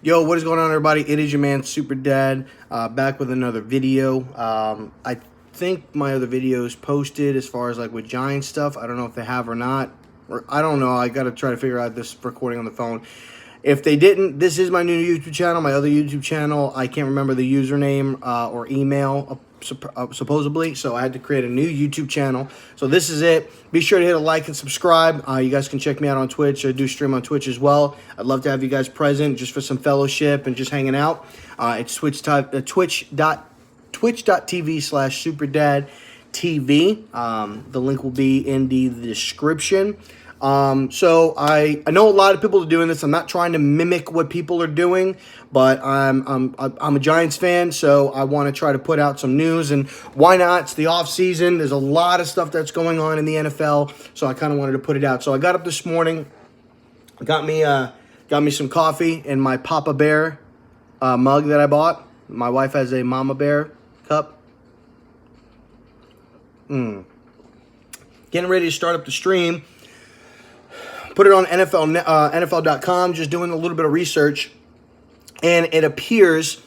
Yo, what is going on, everybody? It is your man, Super Dad, back with another video. I think my other videos posted as far as like with Giant stuff. I don't know if they have or not. Or I don't know. I got to try to figure out this recording on the phone. If they didn't, this is my new YouTube channel. My other YouTube channel, I can't remember the username or email, supposedly. So I had to create a new YouTube channel. So this is it. Be sure to hit a like and subscribe. You guys can check me out on Twitch. I do stream on Twitch as well. I'd love to have you guys present just for some fellowship and just hanging out. It's twitch.tv/SuperDadTV. The link will be in the description. So I know a lot of people are doing this. I'm not trying to mimic what people are doing, but I'm a Giants fan, so I want to try to put out some news, and why not? It's the off season. There's a lot of stuff that's going on in the NFL, so I kind of wanted to put it out. So I got up this morning, got me some coffee in my Papa Bear mug that I bought. My wife has a Mama Bear cup. Getting ready to start up the stream. Put it on NFL.com, just doing a little bit of research. And it appears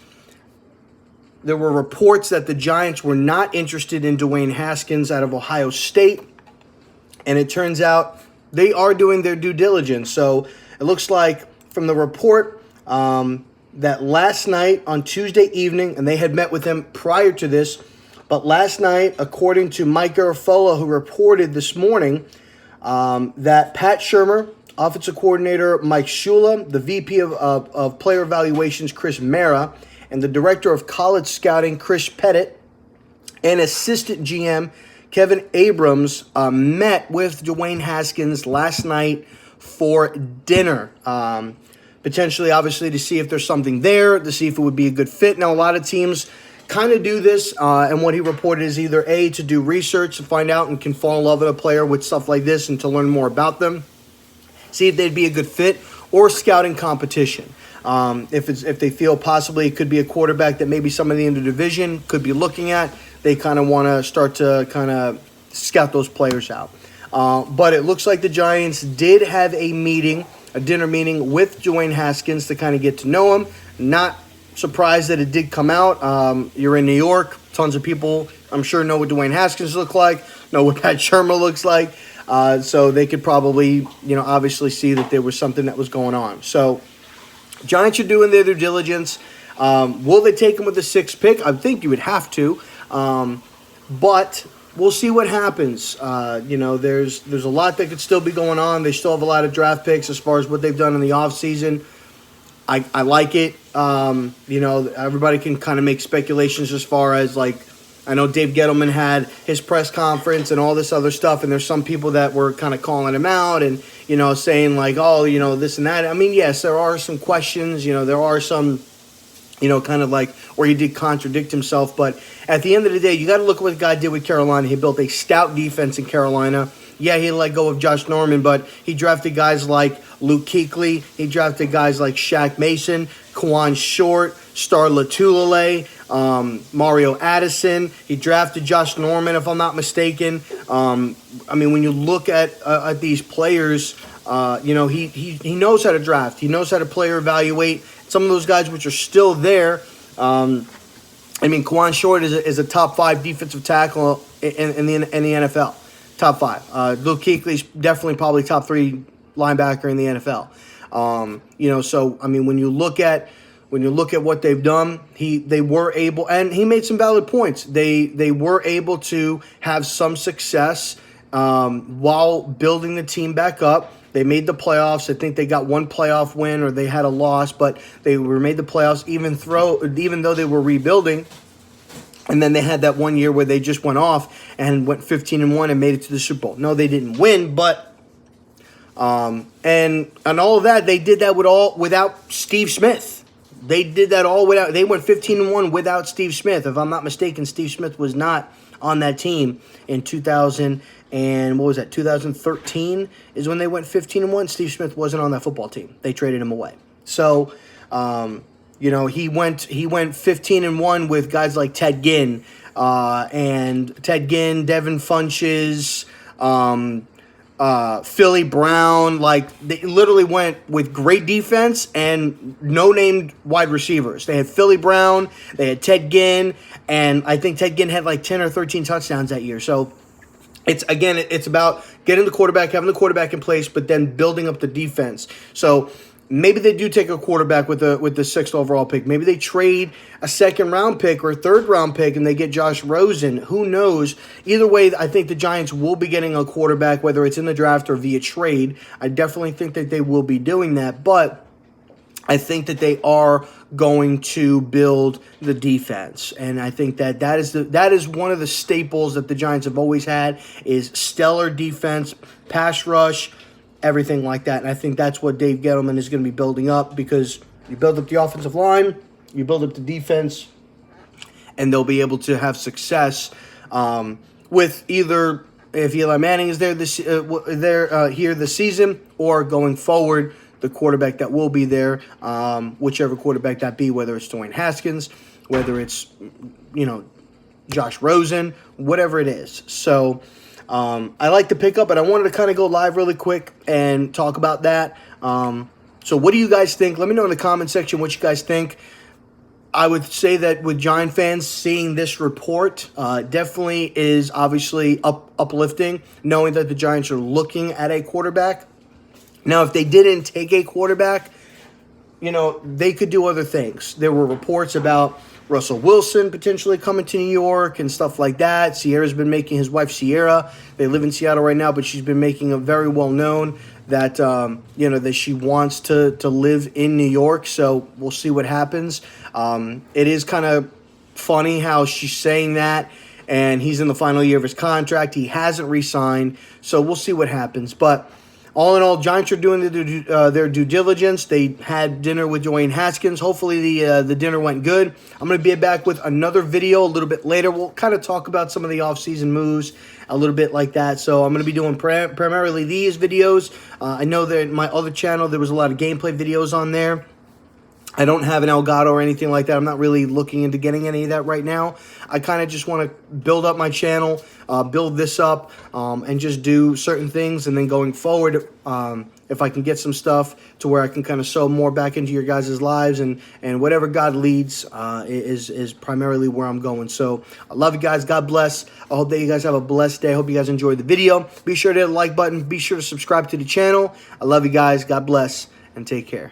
there were reports that the Giants were not interested in Dwayne Haskins out of Ohio State. And it turns out they are doing their due diligence. So it looks like from the report that last night on Tuesday evening, and they had met with him prior to this, but last night, according to Mike Garafolo, who reported this morning, that Pat Shurmur, offensive coordinator Mike Shula, the VP of player evaluations Chris Mara, and the director of college scouting Chris Pettit, and assistant GM Kevin Abrams met with Dwayne Haskins last night for dinner. Potentially, obviously, to see if there's something there, to see if it would be a good fit. Now, a lot of teams kind of do this, and what he reported is either A, to do research to find out and can fall in love with a player with stuff like this and to learn more about them, see if they'd be a good fit, or scouting competition. If they feel possibly it could be a quarterback that maybe somebody in the division could be looking at, they kind of want to start to kind of scout those players out. But it looks like the Giants did have a dinner meeting with Dwayne Haskins to kind of get to know him. Not surprised that it did come out. You're in New York. Tons of people, I'm sure, know what Dwayne Haskins looks like, know what Pat Shurmur looks like. So they could probably, obviously see that there was something that was going on. So Giants are doing their due diligence. Will they take him with the sixth pick? I think you would have to. But we'll see what happens. There's a lot that could still be going on. They still have a lot of draft picks as far as what they've done in the offseason. I like it. Everybody can kind of make speculations as far as, like, I know Dave Gettleman had his press conference and all this other stuff, and there's some people that were kind of calling him out and, saying like, oh, this and that. I mean, yes, there are some questions. There are some, kind of like where he did contradict himself. But at the end of the day, you got to look at what the guy did with Carolina. He built a stout defense in Carolina. Yeah, he let go of Josh Norman, but he drafted guys like Luke Kuechly. He drafted guys like Shaq Mason, Kawan Short, Star Lotulelei, Mario Addison. He drafted Josh Norman, if I'm not mistaken. When you look at these players, he knows how to draft. He knows how to player evaluate. Some of those guys which are still there. Kawan Short is a top 5 defensive tackle in the NFL. Top 5. Luke Kuechly is definitely probably top 3 linebacker in the NFL. When you look at what they've done, they were able, and he made some valid points. They were able to have some success while building the team back up. They made the playoffs. I think they got one playoff win, or they had a loss, but they made the playoffs even though they were rebuilding. And then they had that one year where they just went off and went 15-1 and made it to the Super Bowl. No, they didn't win, but and all of that, they did that without Steve Smith. They did that all without. They went 15-1 without Steve Smith. If I'm not mistaken, Steve Smith was not on that team in 2013 is when they went 15-1. Steve Smith wasn't on that football team. They traded him away. So he went 15-1 with guys like Ted Ginn, Devin Funches, Philly Brown. Like, they literally went with great defense and no-named wide receivers. They had Philly Brown, they had Ted Ginn, and I think Ted Ginn had like 10 or 13 touchdowns that year. So it's about getting the quarterback, having the quarterback in place, but then building up the defense. So maybe they do take a quarterback with the sixth overall pick. Maybe they trade a second-round pick or a third-round pick and they get Josh Rosen. Who knows? Either way, I think the Giants will be getting a quarterback, whether it's in the draft or via trade. I definitely think that they will be doing that, but I think that they are going to build the defense, and I think that is one of the staples that the Giants have always had, is stellar defense, pass rush, everything like that. And I think that's what Dave Gettleman is going to be building up, because you build up the offensive line, you build up the defense, and they'll be able to have success with either if Eli Manning is there here this season, or going forward, the quarterback that will be there, whichever quarterback that be, whether it's Dwayne Haskins, whether it's, Josh Rosen, whatever it is. So I like the pickup, but I wanted to kind of go live really quick and talk about that. So what do you guys think? Let me know in the comment section what you guys think. I would say that with Giant fans, seeing this report definitely is obviously uplifting, knowing that the Giants are looking at a quarterback. Now, if they didn't take a quarterback, they could do other things. There were reports about Russell Wilson potentially coming to New York and stuff like that. Sierra's been making, his wife Sierra, they live in Seattle right now, but she's been making a very well known that, that she wants to live in New York. So we'll see what happens. It is kind of funny how she's saying that, and he's in the final year of his contract. He hasn't re-signed, so we'll see what happens. But all in all, Giants are doing their due diligence. They had dinner with Dwayne Haskins. Hopefully the dinner went good. I'm going to be back with another video a little bit later. We'll kind of talk about some of the offseason moves, a little bit like that. So I'm going to be doing primarily these videos. I know that my other channel, there was a lot of gameplay videos on there. I don't have an Elgato or anything like that. I'm not really looking into getting any of that right now. I kind of just want to build up my channel, build this up, and just do certain things. And then going forward, if I can get some stuff to where I can kind of sow more back into your guys' lives, and whatever God leads is primarily where I'm going. So I love you guys. God bless. I hope that you guys have a blessed day. I hope you guys enjoyed the video. Be sure to hit the like button. Be sure to subscribe to the channel. I love you guys. God bless, and take care.